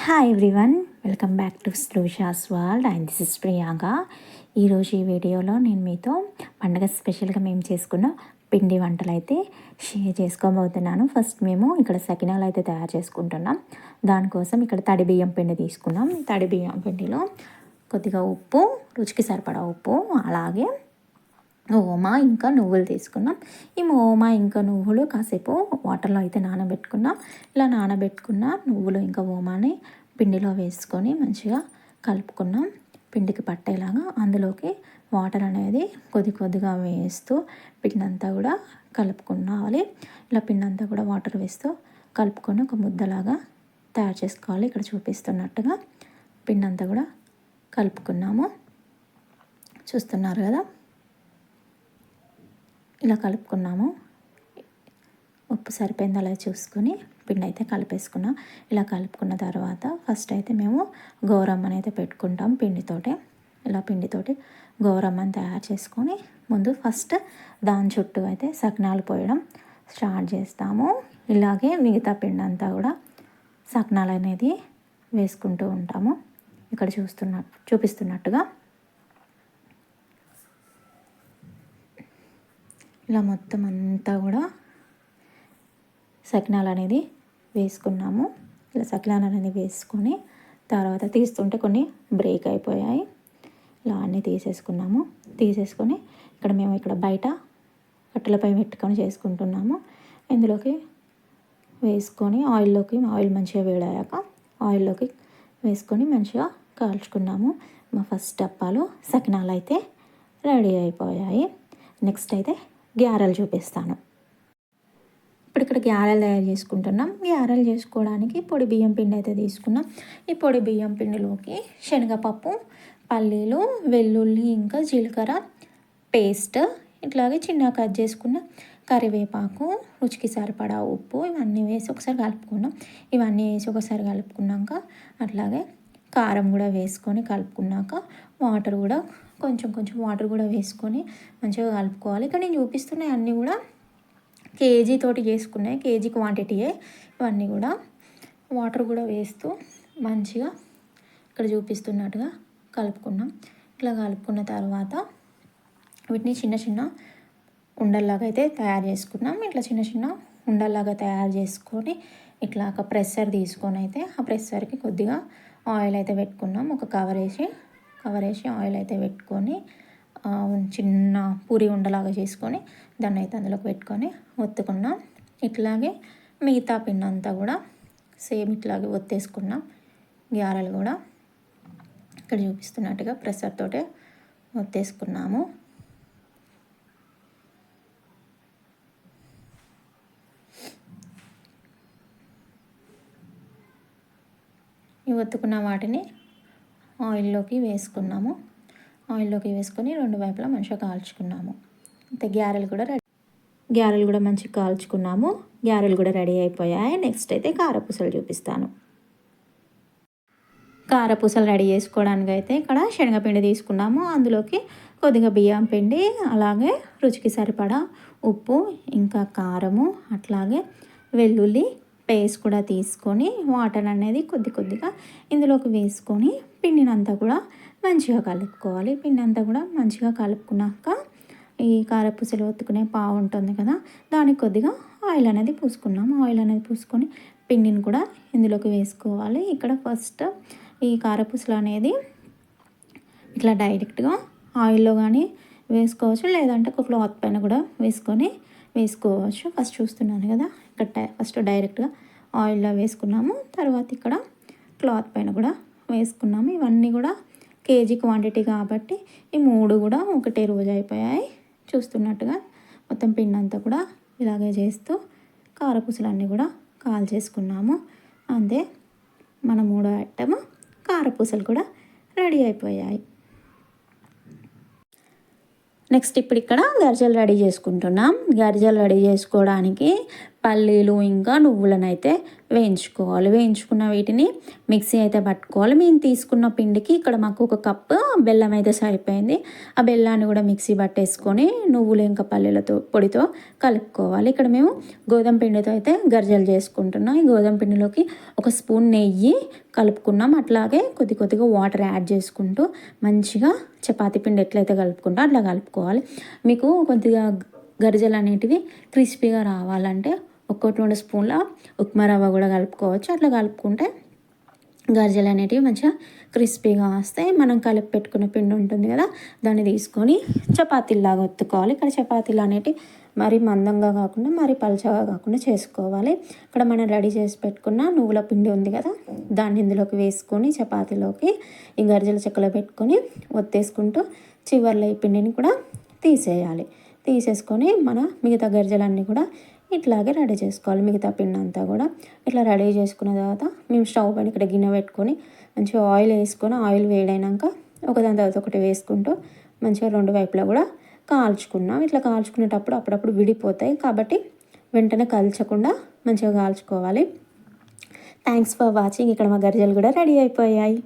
Hi everyone, welcome back to Slosha's world and this is Priyanka. ఈరోజు ఈ వీడియోలో నేను మీతో పండగ స్పెషల్గా మేము చేసుకున్న పిండి వంటలు అయితే షేర్ చేసుకోబోతున్నాను. ఫస్ట్ మేము ఇక్కడ సకినాలు అయితే తయారు చేసుకుంటున్నాం. దానికోసం ఇక్కడ తడి బియ్యం పిండి తీసుకున్నాం. తడి బియ్యం పిండిలో కొద్దిగా ఉప్పు, రుచికి సరిపడా ఉప్పు, అలాగే ఓమా ఇంకా నువ్వులు తీసుకున్నాం. ఈ ఓమా ఇంకా నువ్వులు కాసేపు వాటర్లో అయితే నానబెట్టుకున్నాం. ఇలా నానబెట్టుకున్న నువ్వులు ఇంకా ఓమాని పిండిలో వేసుకొని మంచిగా కలుపుకున్నాం. పిండికి పట్టేలాగా అందులోకి వాటర్ అనేది కొద్దిగా వేస్తూ పిండి అంతా కూడా కలుపుకోవాలి. ఇలా పిండి అంతా కూడా వాటర్ వేస్తూ కలుపుకొని ఒక ముద్దలాగా తయారు చేసుకోవాలి. ఇక్కడ చూపిస్తున్నట్టుగా పిండి అంతా కూడా కలుపుకున్నాము. చూస్తున్నారు కదా, ఇలా కలుపుకున్నాము. ఉప్పు సరిపోయింది అలా చూసుకొని పిండి అయితే కలిపేసుకున్నాం. ఇలా కలుపుకున్న తర్వాత ఫస్ట్ అయితే మేము గౌరమ్మని అయితే పెట్టుకుంటాం పిండితోటి. ఇలా పిండితోటి గౌరమ్మని తయారు చేసుకొని ముందు ఫస్ట్ దాని చుట్టూ అయితే సకినాలు పోయడం స్టార్ట్ చేస్తాము. ఇలాగే మిగతా పిండి అంతా కూడా సకినాలు అనేది వేసుకుంటూ ఉంటాము. ఇక్కడ చూపిస్తున్నట్టుగా ఇలా మొత్తం అంతా కూడా సకినాలు అనేది వేసుకున్నాము. ఇలా సకినాలు అనేది వేసుకొని తర్వాత తీస్తుంటే కొన్ని బ్రేక్ అయిపోయాయి. ఇలా అన్నీ తీసేసుకొని ఇక్కడ బయట కట్టెలపై పెట్టుకొని చేసుకుంటున్నాము. ఇందులోకి వేసుకొని ఆయిల్ మంచిగా వేడయ్యాక ఆయిల్లోకి వేసుకొని మంచిగా కాల్చుకున్నాము. మా ఫస్ట్ డప్పాలు సకినాలు అయితే రెడీ అయిపోయాయి. నెక్స్ట్ అయితే గ్యారెలు చూపిస్తాను. ఇక్కడ గ్యారెలు తయారు చేసుకుంటున్నాం. గ్యారెలు చేసుకోవడానికి పొడి బియ్యం పిండి అయితే తీసుకున్నాం. ఈ పొడి బియ్యం పిండిలోకి శనగపప్పు, పల్లీలు, వెల్లుల్లి ఇంకా జీలకర్ర పేస్ట్, ఇట్లాగే చిన్నగా కట్ చేసుకున్న కరివేపాకు, రుచికి సరిపడా ఉప్పు ఇవన్నీ వేసి ఒకసారి కలుపుకున్నాం. ఇవన్నీ వేసి ఒకసారి కలుపుకున్నాక అట్లాగే కారం కూడా వేసుకొని కలుపుకున్నాక కొంచెం వాటర్ కూడా వేసుకొని మంచిగా కలుపుకోవాలి. ఇక్కడ నేను చూపిస్తున్నాయి అన్నీ కూడా కేజీ తోటి చేసుకున్నాయి, కేజీ క్వాంటిటీయే. ఇవన్నీ కూడా వాటర్ కూడా వేస్తూ మంచిగా ఇక్కడ చూపిస్తున్నట్టుగా కలుపుకున్నాం. ఇట్లా కలుపుకున్న తర్వాత వీటిని చిన్న ఉండల్లాగా అయితే తయారు చేసుకున్నాం. ఇట్లా చిన్న ఉండల్లాగా తయారు చేసుకొని ఇట్లా ఒక ప్రెషర్ తీసుకొని అయితే ఆ ప్రెషర్కి కొద్దిగా ఆయిల్ అయితే పెట్టుకున్నాం. ఒక కవర్ వేసి ఆయిల్ అయితే పెట్టుకొని చిన్న పూరి ఉండలాగా చేసుకొని దాన్ని అయితే అందులోకి పెట్టుకొని ఒత్తుకున్నాం. ఇట్లాగే మిగతా పిండి అంతా కూడా సేమ్ ఇట్లాగే ఒత్తేసుకున్నాం. గ్యారెలు కూడా ఇక్కడ చూపిస్తున్నట్టుగా ప్రెషర్ తోటే ఒత్తేసుకున్నాము. ఈ ఒత్తుకున్న వాటిని ఆయిల్లోకి వేసుకున్నాము. ఆయిల్లోకి వేసుకొని రెండు వైపులా మంచిగా కాల్చుకున్నాము. అయితే గ్యారెలు కూడా మంచిగా కాల్చుకున్నాము. గ్యారెలు కూడా రెడీ అయిపోయాయి. నెక్స్ట్ అయితే కారపూసలు చూపిస్తాను. కారపూసలు రెడీ చేసుకోవడానికి అయితే ఇక్కడ శనగపిండి తీసుకున్నాము. అందులోకి కొద్దిగా బియ్యం పిండి, అలాగే రుచికి సరిపడా ఉప్పు ఇంకా కారము, అట్లాగే వెల్లుల్లి పేస్ట్ కూడా తీసుకొని వాటర్ అనేది కొద్దిగా ఇందులోకి వేసుకొని పిండినంతా కూడా మంచిగా కలుపుకోవాలి. పిండి అంతా కూడా మంచిగా కలుపుకున్నాక ఈ కారపూసలు ఒత్తుకునే పావు ఉంటుంది కదా, దానికి కొద్దిగా ఆయిల్ అనేది పూసుకున్నాము. ఆయిల్ అనేది పూసుకొని పిండిని కూడా ఇందులోకి వేసుకోవాలి. ఇక్కడ ఫస్ట్ ఈ కారపూసలు అనేది ఇట్లా డైరెక్ట్గా ఆయిల్లో కానీ వేసుకోవచ్చు, లేదంటే ఒక క్లాత్ పైన కూడా వేసుకోవచ్చు. ఫస్ట్ చూస్తున్నాను కదా, ఇక్కడ ఫస్ట్ డైరెక్ట్గా ఆయిల్లో వేసుకున్నాము. తర్వాత ఇక్కడ క్లాత్ పైన కూడా వేసుకున్నాము. ఇవన్నీ కూడా కేజీ క్వాంటిటీ కాబట్టి ఈ మూడు కూడా ఒకటే రోజు అయిపోయాయి. చూస్తున్నట్టుగా మొత్తం పిండి అంతా కూడా ఇలాగే చేస్తూ కారపూసలన్నీ కూడా కాల్ చేసుకున్నాము. అంతే, మన మూడో ఐటమ్ కారపూసలు కూడా రెడీ అయిపోయాయి. నెక్స్ట్ ఇప్పుడు ఇక్కడ గరిజలు రెడీ చేసుకుంటున్నాం. గరిజలు రెడీ చేసుకోవడానికి పల్లీలు ఇంకా నువ్వులను అయితే వేయించుకోవాలి. వేయించుకున్న వీటిని మిక్సీ అయితే పట్టుకోవాలి. మేము తీసుకున్న పిండికి ఇక్కడ మాకు 1 కప్పు బెల్లం అయితే సరిపోయింది. ఆ బెల్లాన్ని కూడా మిక్సీ పట్టేసుకొని నువ్వులు ఇంకా పల్లీలతో పొడితో కలుపుకోవాలి. ఇక్కడ మేము గోధుమ పిండితో అయితే గర్జలు చేసుకుంటున్నాం. ఈ గోధుమ పిండిలోకి 1 స్పూన్ నెయ్యి కలుపుకున్నాం. అట్లాగే కొద్దిగా వాటర్ యాడ్ చేసుకుంటూ మంచిగా చపాతీ పిండి ఎట్లయితే కలుపుకుంటో అట్లా కలుపుకోవాలి. మీకు కొద్దిగా గరిజలు అనేటివి క్రిస్పీగా రావాలంటే 1-2 స్పూన్ల ఉప్మా రవ్వ కూడా కలుపుకోవచ్చు. అట్లా కలుపుకుంటే గరిజలు అనేటివి మంచిగా క్రిస్పీగా వస్తాయి. మనం కలిపి పెట్టుకున్న పిండి ఉంటుంది కదా, దాన్ని తీసుకొని చపాతీలాగా ఒత్తుకోవాలి. ఇక్కడ చపాతీలు అనేటివి మరీ మందంగా కాకుండా మరీ పలుచగా కాకుండా చేసుకోవాలి. ఇక్కడ మనం రెడీ చేసి పెట్టుకున్న నువ్వుల పిండి ఉంది కదా, దాన్ని ఇందులోకి వేసుకొని చపాతీలోకి ఈ గరిజల చెక్కలో పెట్టుకొని ఒత్తేసుకుంటూ చివర్లో ఈ పిండిని కూడా తీసేయాలి. తీసేసుకొని మన మిగతా గరిజలన్నీ కూడా ఇట్లాగే రెడీ చేసుకోవాలి. మిగతా పిండి అంతా కూడా ఇట్లా రెడీ చేసుకున్న తర్వాత మేము స్టవ్ పైన ఇక్కడ గిన్నె పెట్టుకొని మంచిగా ఆయిల్ వేసుకొని, ఆయిల్ వేడైనాక ఒకదాని తర్వాత ఒకటి వేసుకుంటూ మంచిగా 2 వైపులా కూడా కాల్చుకున్నాం. ఇట్లా కాల్చుకునేటప్పుడు అప్పుడప్పుడు విడిపోతాయి కాబట్టి వెంటనే కాల్చకుండా మంచిగా కాల్చుకోవాలి. Thanks for watching. ఇక్కడ మా గరిజలు కూడా రెడీ అయిపోయాయి.